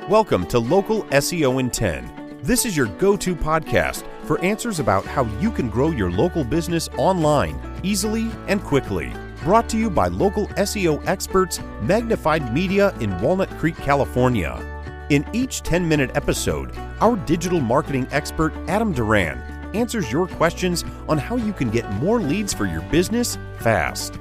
Welcome to Local SEO in 10. This is your go-to podcast for answers about how you can grow your local business online easily and quickly. Brought to you by local SEO experts, Magnified Media in Walnut Creek, California. In each 10-minute episode, our digital marketing expert, Adam Duran, answers your questions on how you can get more leads for your business fast.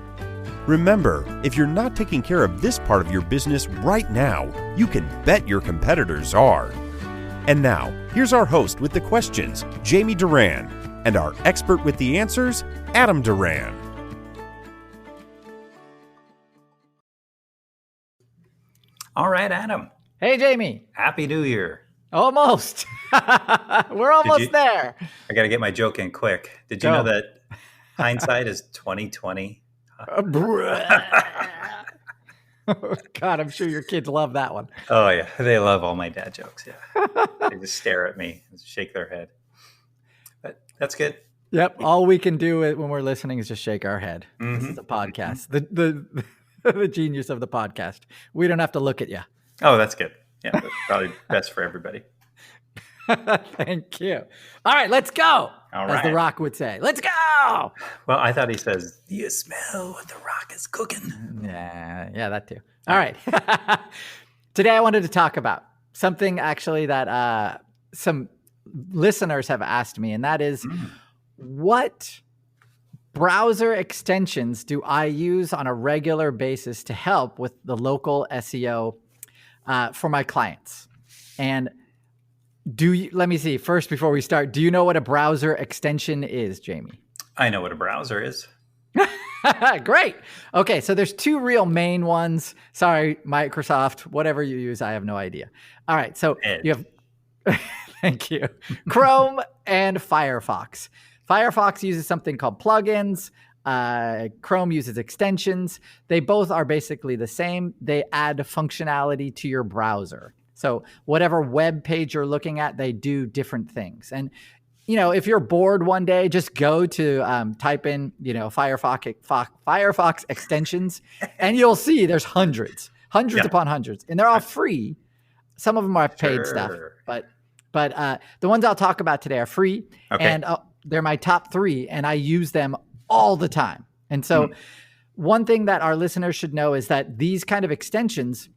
Remember, if you're not taking care of this part of your business right now, you can bet your competitors are. And now, here's our host with the questions, Jamie Duran, and our expert with the answers, Adam Duran. All right, Adam. Hey, Jamie. Happy New Year. Almost. We're almost there. I got to get my joke in quick. Did you know that hindsight is 20/20? God, I'm sure your kids love that one. Oh, yeah. They love all my dad jokes. Yeah. They just stare at me and shake their head. But that's good. Yep. All we can do when we're listening is just shake our head. Mm-hmm. This is a podcast. The genius of the podcast. We don't have to look at you. Oh, that's good. Yeah, that's probably best for everybody. Thank you. All right, let's go. All right. As The Rock would say. Let's go. Well, I thought he says, "Do you smell what The Rock is cooking?" Yeah, that too. All right. Today I wanted to talk about something actually that some listeners have asked me, and that is what browser extensions do I use on a regular basis to help with the local SEO for my clients? And let me see, first, before we start, do you know what a browser extension is, Jamie? I know what a browser is. Great. Okay, so there's two real main ones. Sorry, Microsoft, whatever you use, I have no idea. All right, so you have, thank you, Chrome and Firefox. Firefox uses something called plugins. Chrome uses extensions. They both are basically the same. They add functionality to your browser. So whatever web page you're looking at, they do different things. And, you know, if you're bored one day, just go to type in, Firefox extensions, and you'll see there's hundreds upon hundreds. And they're all free. Some of them are paid stuff. But the ones I'll talk about today are free. Okay. And they're my top 3, and I use them all the time. And so one thing that our listeners should know is that these kind of extensions,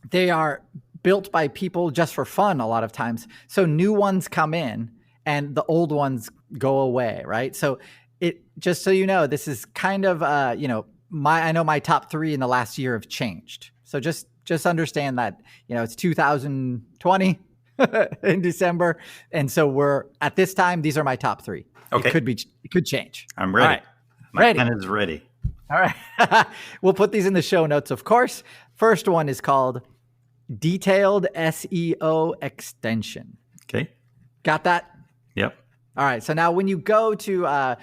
they are built by people just for fun a lot of times. So new ones come in and the old ones go away, right? So just so you know, this is kind of, I know my top 3 in the last year have changed. So just understand that, it's 2020 in December. And so at this time, these are my top 3. Okay. It could change. I'm ready. All right. My pen is ready. All right. We'll put these in the show notes, of course. First one is called Detailed SEO Extension. Okay. Got that? Yep. All right. So now when you go to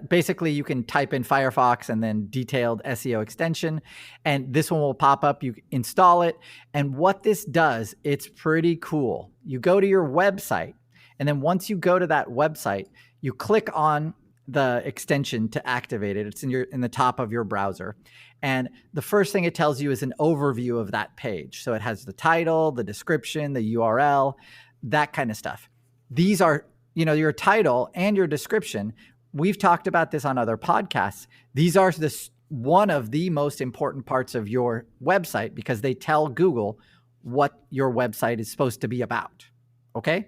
basically you can type in Firefox and then Detailed SEO Extension, and this one will pop up. You install it. And what this does, it's pretty cool. You go to your website, and then once you go to that website, you click on the extension to activate it. It's in the top of your browser. And the first thing it tells you is an overview of that page. So it has the title, the description, the URL, that kind of stuff. These are, your title and your description. We've talked about this on other podcasts. These are one of the most important parts of your website because they tell Google what your website is supposed to be about. Okay?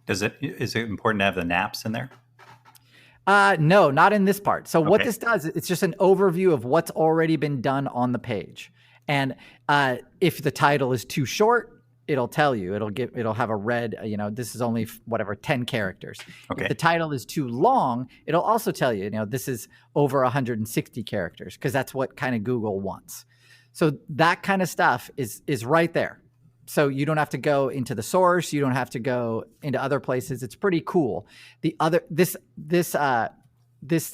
Is it important to have the naps in there? No, not in this part. So what this does, it's just an overview of what's already been done on the page. And if the title is too short, it'll tell you. It'll have a red, this is only 10 characters. Okay. If the title is too long, it'll also tell you, this is over 160 characters because that's what kind of Google wants. So that kind of stuff is right there. So you don't have to go into the source. You don't have to go into other places. It's pretty cool. This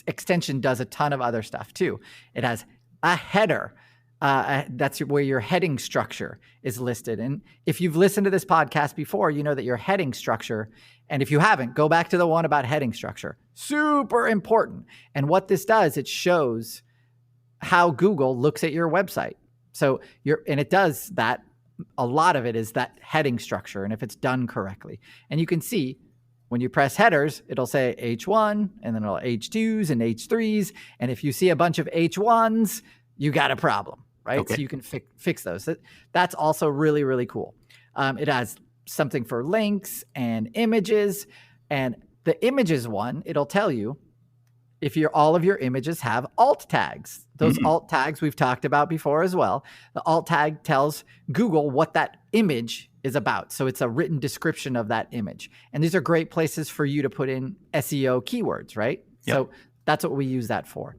extension does a ton of other stuff too. It has a header. That's where your heading structure is listed. And if you've listened to this podcast before, you know that your heading structure, and if you haven't, go back to the one about heading structure. Super important. And what this does, it shows how Google looks at your website. So it does that a lot of it is that heading structure and if it's done correctly. And you can see when you press headers, it'll say H1 and then it'll H2s and H3s. And if you see a bunch of H1s, you got a problem, right? Okay. So you can fix those. That's also really, really cool. It has something for links and images. And the images one, it'll tell you if all of your images have alt tags. Those alt tags we've talked about before as well. The alt tag tells Google what that image is about. So it's a written description of that image. And these are great places for you to put in SEO keywords, right? Yep. So that's what we use that for.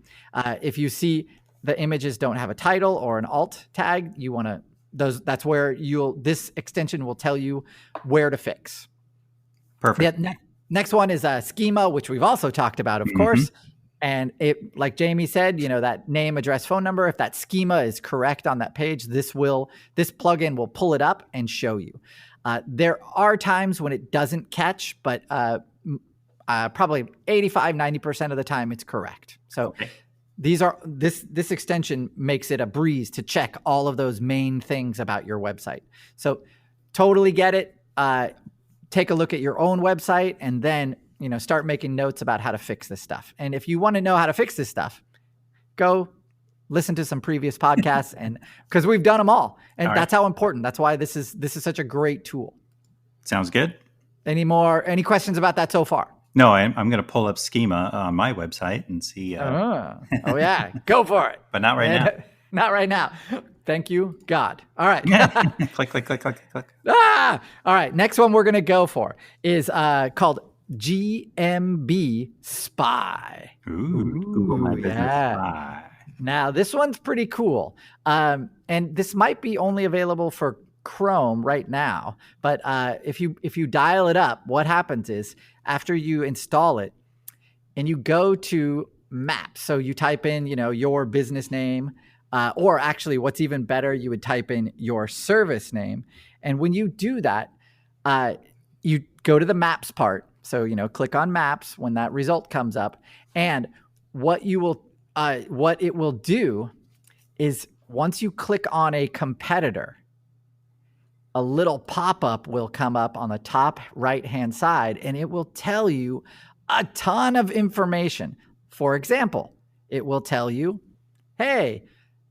If you see the images don't have a title or an alt tag, you want to that's where this extension will tell you where to fix. Perfect. The next one is a schema, which we've also talked about, of course. And it, like Jamie said, that name, address, phone number, if that schema is correct on that page, this plugin will pull it up and show you. There are times when it doesn't catch, but probably 85-90% of the time it's correct. So this extension makes it a breeze to check all of those main things about your website. So totally get it. Take a look at your own website and then start making notes about how to fix this stuff. And if you want to know how to fix this stuff, go listen to some previous podcasts, and because we've done them all. And that's how important. That's why this is such a great tool. Sounds good. Any questions about that so far? No, I'm going to pull up schema on my website and see. Oh yeah, go for it. But not right now. Not right now. Thank you, God. All right. Click, click, click, click, click. All right. Next one we're going to go for is called GMB Spy. Ooh, Google My Business Spy. Now, this one's pretty cool. And this might be only available for Chrome right now. But if you dial it up, what happens is after you install it and you go to Maps, so you type in, your business name, or actually what's even better, you would type in your service name. And when you do that, you go to the Maps part. So, click on Maps when that result comes up. And what it will do is once you click on a competitor, a little pop-up will come up on the top right-hand side, and it will tell you a ton of information. For example, it will tell you, hey,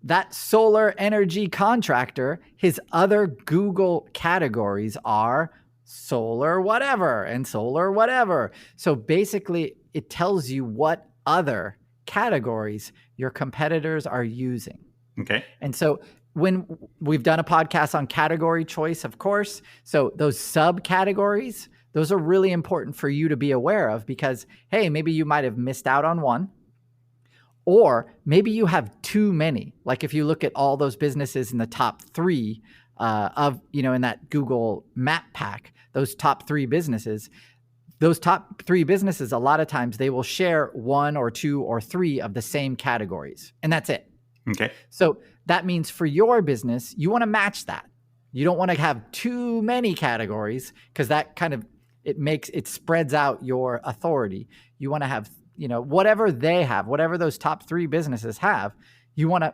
that solar energy contractor, his other Google categories are solar whatever and solar whatever. So basically, it tells you what other categories your competitors are using. Okay. And so when we've done a podcast on category choice, of course, so those subcategories, those are really important for you to be aware of because, hey, maybe you might have missed out on one, or maybe you have too many. Like if you look at all those businesses in the top three in that Google map pack, those top three businesses, a lot of times they will share one or two or three of the same categories, and that's it. Okay. So that means for your business, you want to match that. You don't want to have too many categories because that kind of, it spreads out your authority. You want to have, whatever they have, whatever those top three businesses have, you want to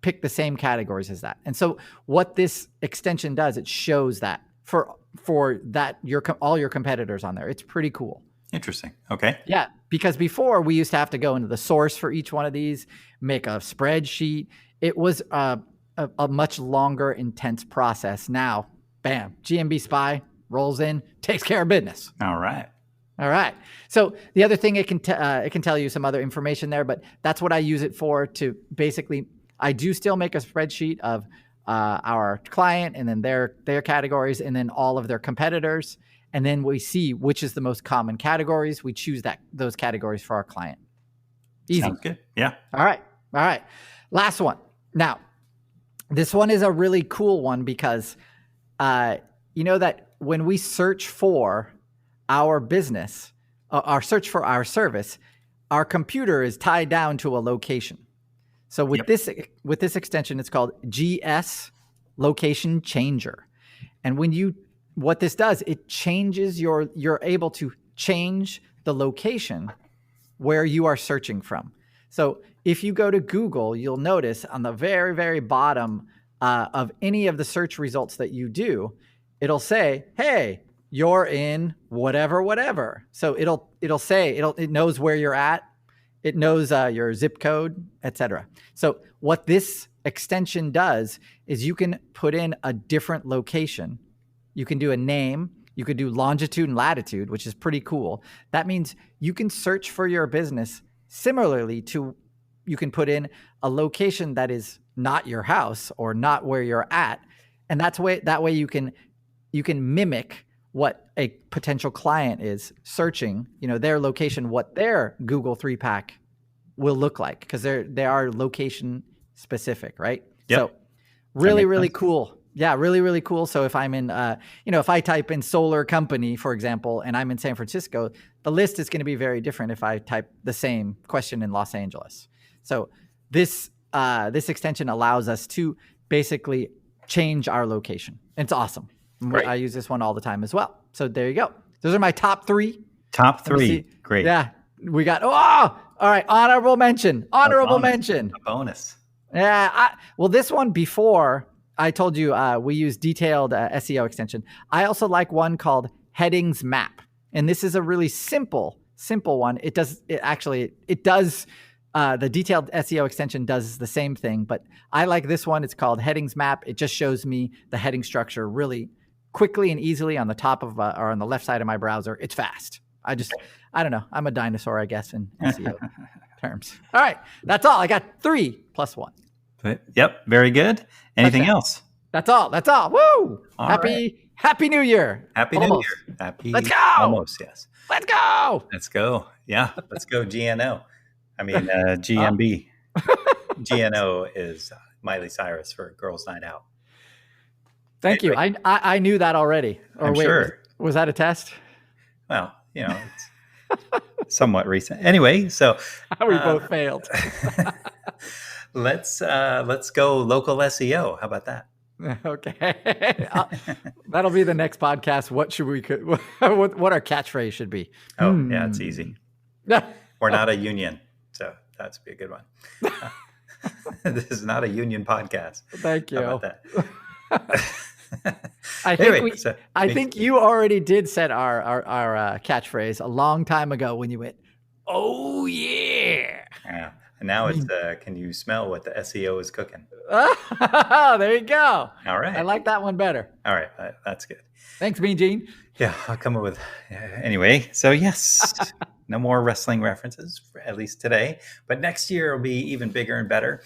pick the same categories as that. And so what this extension does, it shows that for that all your competitors on there. It's pretty cool. Interesting. Okay. Yeah, because before we used to have to go into the source for each one of these, make a spreadsheet. It was a much longer, intense process. Now, bam, GMB Spy rolls in, takes care of business. All right. So the other thing, it can tell you some other information there, but that's what I use it for. To basically, I do still make a spreadsheet of our client and then their categories and then all of their competitors. And then we see which is the most common categories. We choose those categories for our client. Easy. Sounds good. Yeah. All right. Last one. Now, this one is a really cool one because that when we search for our business, our search for our service, our computer is tied down to a location. So with this extension, it's called GS Location Changer. And what this does, it changes you're able to change the location where you are searching from. So if you go to Google, you'll notice on the very, very bottom of any of the search results that you do, it'll say, hey, you're in whatever. So it knows where you're at. It knows your zip code, etc. So what this extension does is you can put in a different location. You can do a name. You could do longitude and latitude, which is pretty cool. That means you can search for your business similarly to you can put in a location that is not your house or not where you're at. And that way you can mimic what a potential client is searching, their location, what their Google 3-pack will look like, because they are location specific, right? Yep. So really cool. Yeah, really cool. So if I'm in, if I type in solar company, for example, and I'm in San Francisco, the list is going to be very different if I type the same question in Los Angeles. So this extension allows us to basically change our location. It's awesome. Right. I use this one all the time as well. So there you go. Those are my top three. Top three. Great. Yeah. We got, all right. Honorable mention. A bonus. Yeah. This one before I told you we use detailed SEO extension. I also like one called Headings Map. And this is a really simple one. The detailed SEO extension does the same thing, but I like this one. It's called Headings Map. It just shows me the heading structure really quickly and easily on the top of or on the left side of my browser. It's fast. I don't know. I'm a dinosaur, I guess, in SEO terms. All right. That's all. I got 3 plus 1. Yep. Very good. Anything else? That's all. Woo! Happy New Year. Happy New Year. Let's go. Almost, yes. Let's go. Yeah. Let's go GNO. I mean, GMB. GNO is Miley Cyrus for Girls Night Out. Thank you. I knew that already. I'm sure. Was that a test? Well, it's somewhat recent. Anyway, so we both failed. Let's go local SEO. How about that? Okay. That'll be the next podcast. What our catchphrase should be. Oh, yeah, it's easy. We're not a union, so that's be a good one. This is not a union podcast. Thank you. How about that? I think you already did set our catchphrase a long time ago when you went, oh yeah. Yeah. And now it's can you smell what the SEO is cooking? Oh, there you go. All right. I like that one better. All right. That's good. Thanks, Mean Gene. Yeah, I'll come up with anyway. So yes, no more wrestling references, at least today. But next year will be even bigger and better.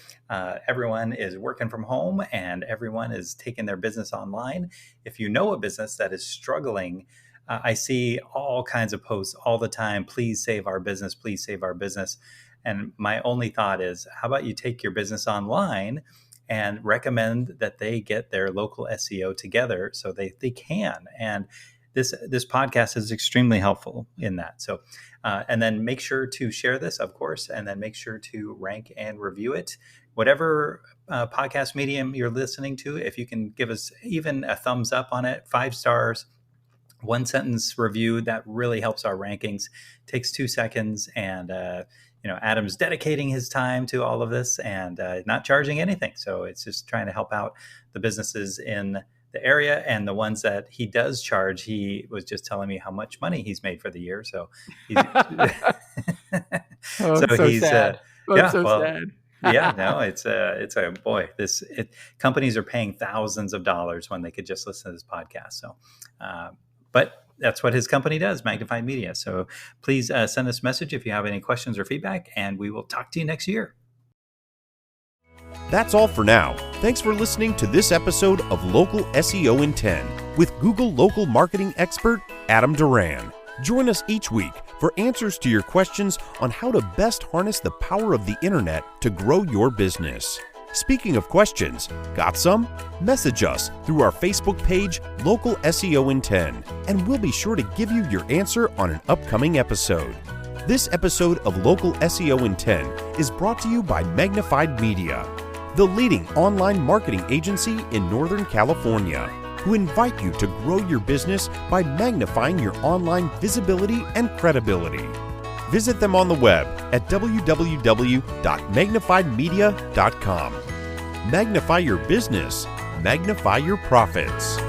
Everyone is working from home and everyone is taking their business online. If you know a business that is struggling, I see all kinds of posts all the time. Please save our business. Please save our business. And my only thought is, how about you take your business online and recommend that they get their local SEO together so they can. And this podcast is extremely helpful in that. So, and then make sure to share this, of course, and then make sure to rank and review it. Whatever podcast medium you're listening to, if you can give us even a thumbs up on it, 5 stars, 1 sentence review, that really helps our rankings. Takes 2 seconds, and Adam's dedicating his time to all of this and not charging anything. So it's just trying to help out the businesses in the area, and the ones that he does charge, he was just telling me how much money he's made for the year. So he's sad. Sad. Yeah, no, it's a boy. Companies are paying thousands of dollars when they could just listen to this podcast. So, but that's what his company does, Magnified Media. So please send us a message if you have any questions or feedback, and we will talk to you next year. That's all for now. Thanks for listening to this episode of Local SEO in 10 with Google local marketing expert Adam Duran. Join us each week for answers to your questions on how to best harness the power of the internet to grow your business. Speaking of questions, got some? Message us through our Facebook page, Local SEO in 10, and we'll be sure to give you your answer on an upcoming episode. This episode of Local SEO in 10 is brought to you by Magnified Media, the leading online marketing agency in Northern California, who invite you to grow your business by magnifying your online visibility and credibility. Visit them on the web at www.magnifiedmedia.com. Magnify your business, magnify your profits.